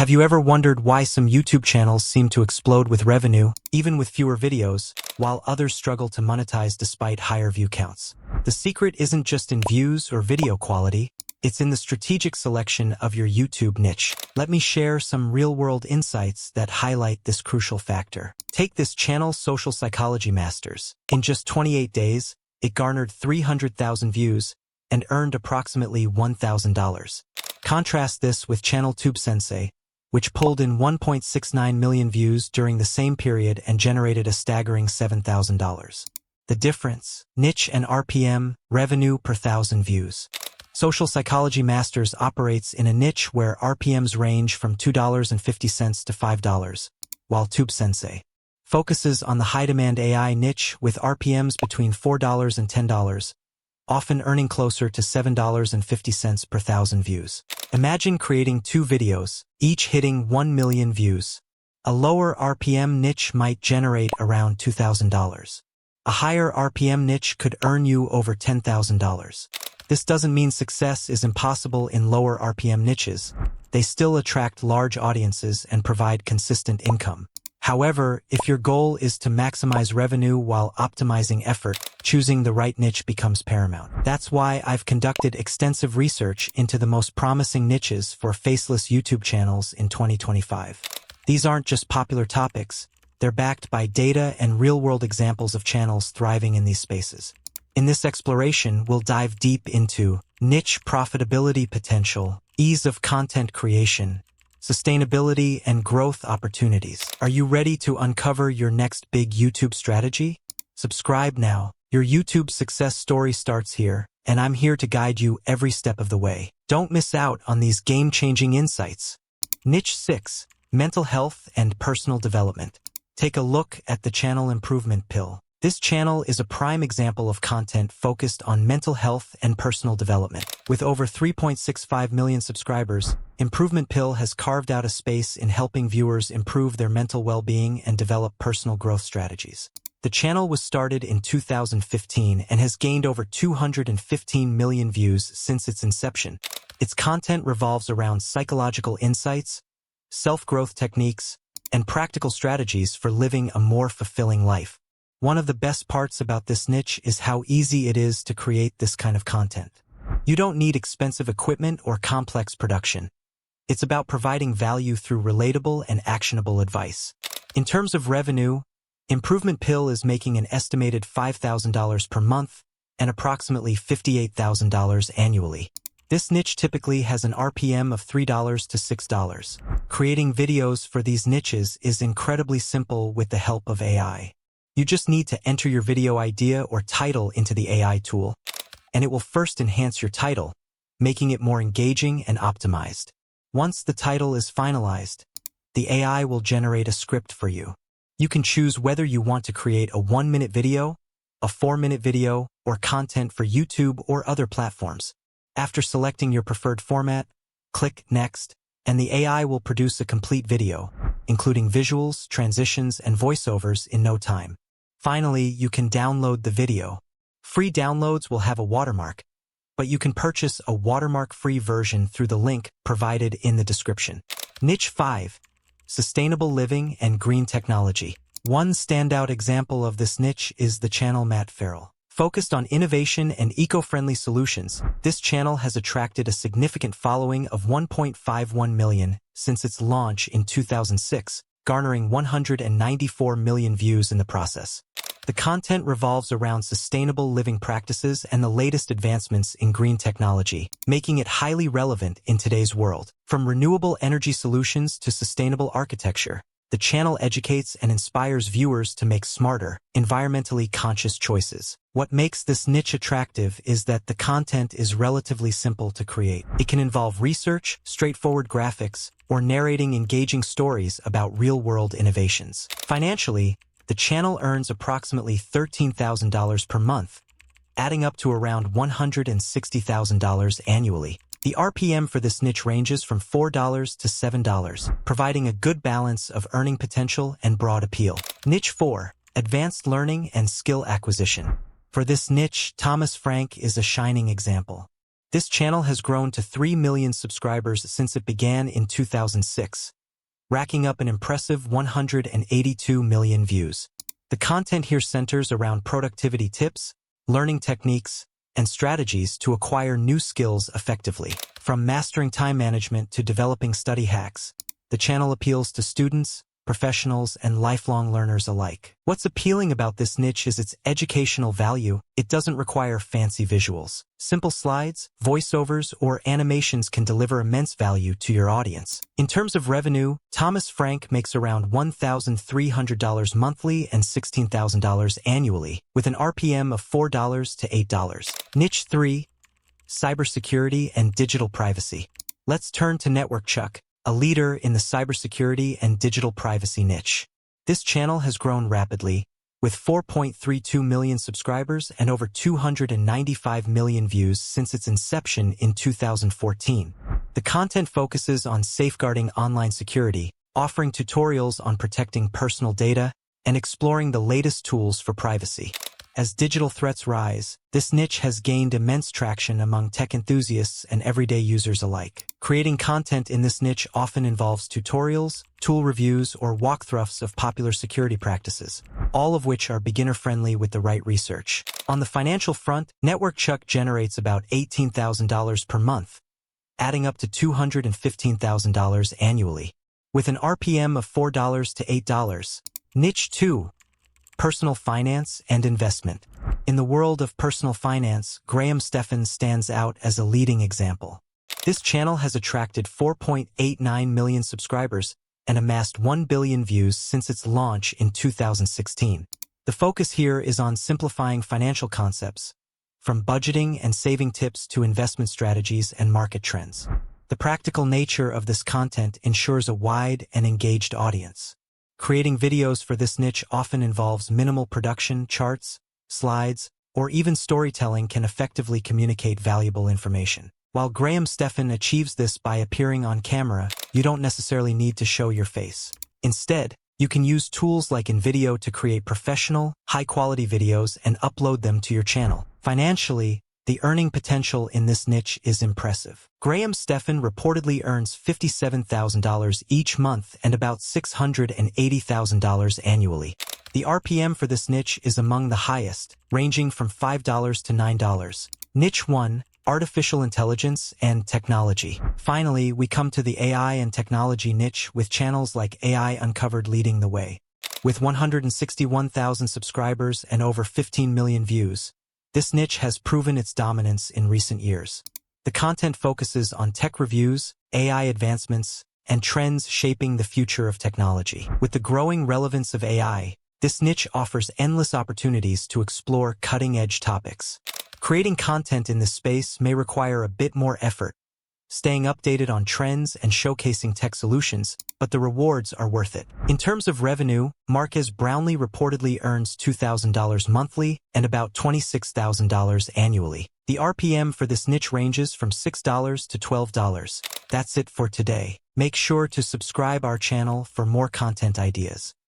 Have you ever wondered why some YouTube channels seem to explode with revenue, even with fewer videos, while others struggle to monetize despite higher view counts? The secret isn't just in views or video quality, it's in the strategic selection of your YouTube niche. Let me share some real-world insights that highlight this crucial factor. Take this channel, Social Psychology Masters. In just 28 days, it garnered 300,000 views and earned approximately $1,000. Contrast this with channel Tube Sensei, which pulled in 1.69 million views during the same period and generated a staggering $7,000. The difference: niche and RPM, revenue per thousand views. Social Psychology Masters operates in a niche where RPMs range from $2.50 to $5, while Tube Sensei focuses on the high-demand AI niche with RPMs between $4 and $10, often earning closer to $7.50 per thousand views. Imagine creating two videos, each hitting 1 million views. A lower RPM niche might generate around $2,000. A higher RPM niche could earn you over $10,000. This doesn't mean success is impossible in lower RPM niches. They still attract large audiences and provide consistent income. However, if your goal is to maximize revenue while optimizing effort, choosing the right niche becomes paramount. That's why I've conducted extensive research into the most promising niches for faceless YouTube channels in 2025. These aren't just popular topics, they're backed by data and real-world examples of channels thriving in these spaces. In this exploration, we'll dive deep into niche profitability potential, ease of content creation, sustainability, and growth opportunities. Are you ready to uncover your next big YouTube strategy? Subscribe now. Your YouTube success story starts here, and I'm here to guide you every step of the way. Don't miss out on these game-changing insights. Niche 6: Mental Health and Personal Development. Take a look at the channel Improvement Pill. This channel is a prime example of content focused on mental health and personal development. With over 3.65 million subscribers, Improvement Pill has carved out a space in helping viewers improve their mental well-being and develop personal growth strategies. The channel was started in 2015 and has gained over 215 million views since its inception. Its content revolves around psychological insights, self-growth techniques, and practical strategies for living a more fulfilling life. One of the best parts about this niche is how easy it is to create this kind of content. You don't need expensive equipment or complex production. It's about providing value through relatable and actionable advice. In terms of revenue, Improvement Pill is making an estimated $5,000 per month and approximately $58,000 annually. This niche typically has an RPM of $3 to $6. Creating videos for these niches is incredibly simple with the help of AI. You just need to enter your video idea or title into the AI tool, and it will first enhance your title, making it more engaging and optimized. Once the title is finalized, the AI will generate a script for you. You can choose whether you want to create a 1-minute video, a 4-minute video, or content for YouTube or other platforms. After selecting your preferred format, click Next, and the AI will produce a complete video, including visuals, transitions, and voiceovers in no time. Finally, you can download the video. Free downloads will have a watermark, but you can purchase a watermark-free version through the link provided in the description. Niche 5: Sustainable Living and Green Technology. One standout example of this niche is the channel Matt Farrell. Focused on innovation and eco-friendly solutions, this channel has attracted a significant following of 1.51 million since its launch in 2006, garnering 194 million views in the process. The content revolves around sustainable living practices and the latest advancements in green technology, making it highly relevant in today's world. From renewable energy solutions to sustainable architecture, the channel educates and inspires viewers to make smarter, environmentally conscious choices. What makes this niche attractive is that the content is relatively simple to create. It can involve research, straightforward graphics, or narrating engaging stories about real-world innovations. Financially, the channel earns approximately $13,000 per month, adding up to around $160,000 annually. The RPM for this niche ranges from $4 to $7, providing a good balance of earning potential and broad appeal. Niche 4: Advanced Learning and Skill Acquisition. For this niche, Thomas Frank is a shining example. This channel has grown to 3 million subscribers since it began in 2006, racking up an impressive 182 million views. The content here centers around productivity tips, learning techniques, and strategies to acquire new skills effectively. From mastering time management to developing study hacks, the channel appeals to students, professionals, and lifelong learners alike. What's appealing about this niche is its educational value. It doesn't require fancy visuals. Simple slides, voiceovers, or animations can deliver immense value to your audience. In terms of revenue, Thomas Frank makes around $1,300 monthly and $16,000 annually, with an RPM of $4 to $8. Niche 3. Cybersecurity and digital privacy. Let's turn to Network Chuck, a leader in the cybersecurity and digital privacy niche. This channel has grown rapidly, with 4.32 million subscribers and over 295 million views since its inception in 2014. The content focuses on safeguarding online security, offering tutorials on protecting personal data, and exploring the latest tools for privacy. As digital threats rise, this niche has gained immense traction among tech enthusiasts and everyday users alike. Creating content in this niche often involves tutorials, tool reviews, or walkthroughs of popular security practices, all of which are beginner-friendly with the right research. On the financial front, Network Chuck generates about $18,000 per month, adding up to $215,000 annually, with an RPM of $4 to $8. Niche 2. Personal finance and investment. In the world of personal finance, Graham Stephan stands out as a leading example. This channel has attracted 4.89 million subscribers and amassed 1 billion views since its launch in 2016. The focus here is on simplifying financial concepts, from budgeting and saving tips to investment strategies and market trends. The practical nature of this content ensures a wide and engaged audience. Creating videos for this niche often involves minimal production, charts, slides, or even storytelling can effectively communicate valuable information. While Graham Stephan achieves this by appearing on camera, you don't necessarily need to show your face. Instead, you can use tools like InVideo to create professional, high-quality videos and upload them to your channel. Financially, the earning potential in this niche is impressive. Graham Stephan reportedly earns $57,000 each month and about $680,000 annually. The RPM for this niche is among the highest, ranging from $5 to $9. Niche 1. Artificial intelligence and technology. Finally, we come to the AI and technology niche with channels like AI Uncovered leading the way. With 161,000 subscribers and over 15 million views, this niche has proven its dominance in recent years. The content focuses on tech reviews, AI advancements, and trends shaping the future of technology. With the growing relevance of AI, this niche offers endless opportunities to explore cutting-edge topics. Creating content in this space may require a bit more effort, staying updated on trends and showcasing tech solutions, but the rewards are worth it. In terms of revenue, Marques Brownlee reportedly earns $2,000 monthly and about $26,000 annually. The RPM for this niche ranges from $6 to $12. That's it for today. Make sure to subscribe our channel for more content ideas.